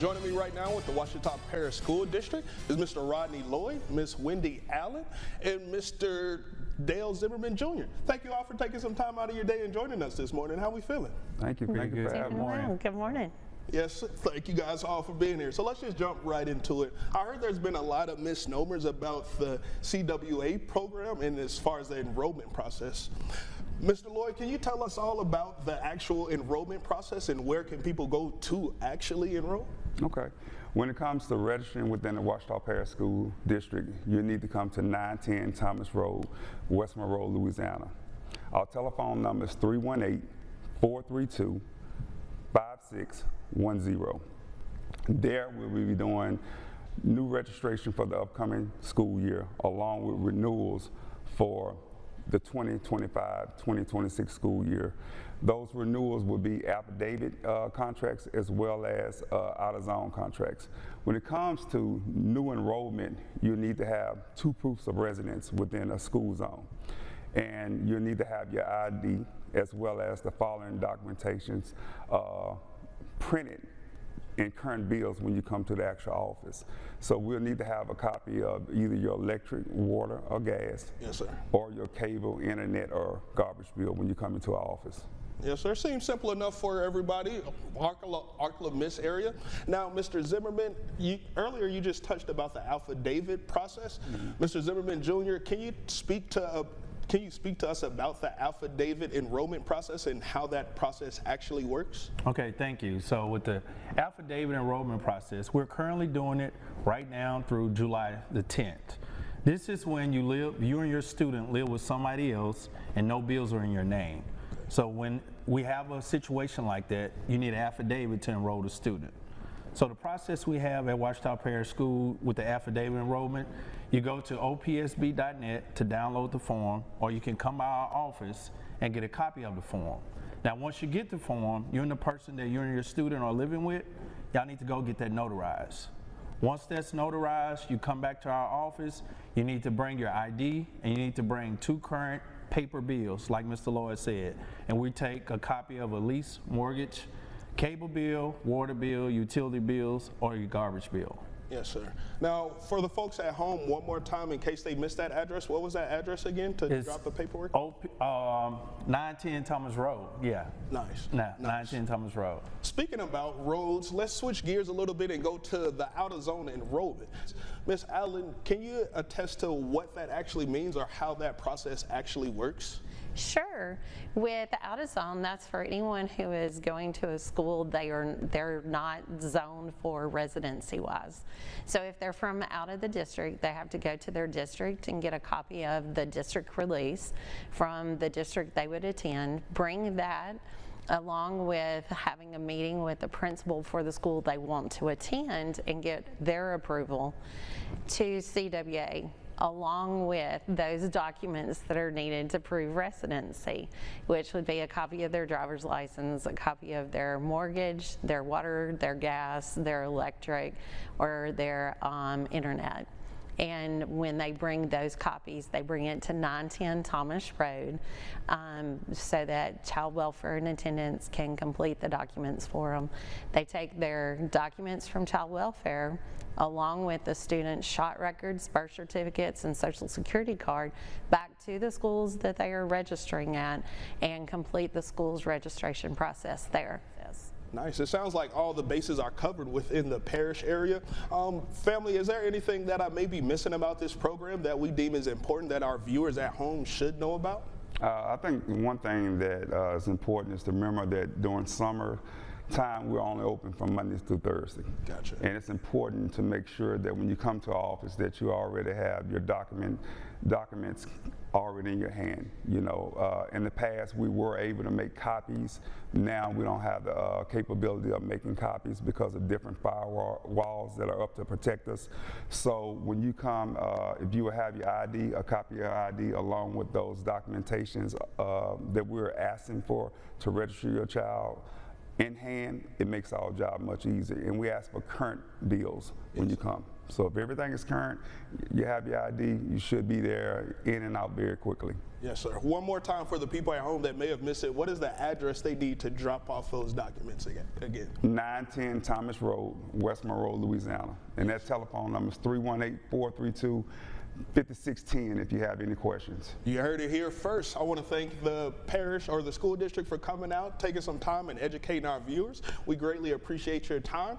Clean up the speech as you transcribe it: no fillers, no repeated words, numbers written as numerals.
Joining me right now with the Ouachita Parish School District is Mr. Rodney Lloyd, Miss Wendy Allen, and Mr. Dale Zimmerman Jr. Thank you all for taking some time out of your day and joining us this morning. How are we feeling? Thank you. Thank you for having me. Good morning. Yes, thank you guys all for being here. So let's just jump right into it. I heard there's been a lot of misnomers about the CWA program and as far as the enrollment process. Mr. Lloyd, can you tell us all about the actual enrollment process and where can people go to actually enroll? Okay. When it comes to registering within the Ouachita Parish School District, you need to come to 910 Thomas Road, West Monroe, Louisiana. Our telephone number is 318-432-5610. There we'll be doing new registration for the upcoming school year, along with renewals for the 2025-2026 school year. Those renewals will be affidavit contracts as well as out-of-zone contracts. When it comes to new enrollment, you need to have 2 proofs of residence within a school zone. And you need to have your ID as well as the following documentations printed in current bills when you come to the actual office. So we'll need to have a copy of either your electric, water, or gas. Yes, sir. Or your cable, internet, or garbage bill when you come into our office. Yes, sir. Seems simple enough for everybody. Arkla Miss area. Now, Mr. Zimmerman, earlier you just touched about the affidavit process. Mm-hmm. Mr. Zimmerman Jr., can you speak to us about the affidavit enrollment process and how that process actually works? Okay, thank you. So with the affidavit enrollment process, we're currently doing it right now through July the 10th. This is when you and your student live with somebody else and no bills are in your name. So when we have a situation like that, you need an affidavit to enroll the student. So the process we have at Ouachita Parish School with the affidavit enrollment, you go to opsb.net to download the form, or you can come by our office and get a copy of the form. Now, once you get the form, you and the person that you and your student are living with, y'all need to go get that notarized. Once that's notarized, you come back to our office, you need to bring your ID, and you need to bring 2 current paper bills, like Mr. Lloyd said. And we take a copy of a lease, mortgage, cable bill, water bill, utility bills, or your garbage bill. Yes, sir. Now, for the folks at home, one more time in case they missed that address, what was that address again to drop the paperwork? 910 Thomas Road, yeah. Nice. Nice. 910 Thomas Road. Speaking about roads, let's switch gears a little bit and go to the out-of-zone enrollment. Ms. Allen, can you attest to what that actually means or how that process actually works? Sure. With out of zone, that's for anyone who is going to a school they're not zoned for residency wise. So if they're from out of the district, they have to go to their district and get a copy of the district release from the district they would attend, bring that along with having a meeting with the principal for the school they want to attend and get their approval to CWA, along with those documents that are needed to prove residency, which would be a copy of their driver's license, a copy of their mortgage, their water, their gas, their electric, or their internet. And when they bring those copies, they bring it to 910 Thomas Road so that child welfare and attendants can complete the documents for them. They take their documents from child welfare along with the student's shot records, birth certificates, and social security card back to the schools that they are registering at and complete the school's registration process there. Nice. It sounds like all the bases are covered within the parish area. Family, is there anything that I may be missing about this program that we deem is important that our viewers at home should know about? I think one thing that is important is to remember that during summer time, we're only open from Mondays through Thursday. Gotcha. And it's important to make sure that when you come to our office that you already have your documents already in your hand. You know, in the past we were able to make copies. Now we don't have the capability of making copies because of different firewalls that are up to protect us. So when you come, if you will have your ID, a copy of your ID along with those documentations that we're asking for to register your child, in hand, it makes our job much easier. And we ask for current bills when you come. So if everything is current, you have your ID, you should be there in and out very quickly. Yes, sir. One more time for the people at home that may have missed it, what is the address they need to drop off those documents again? 910 Thomas Road, West Monroe, Louisiana. And that telephone number is 318-432-5610 if you have any questions. You heard it here first. I want to thank the parish or the school district for coming out, taking some time and educating our viewers. We greatly appreciate your time.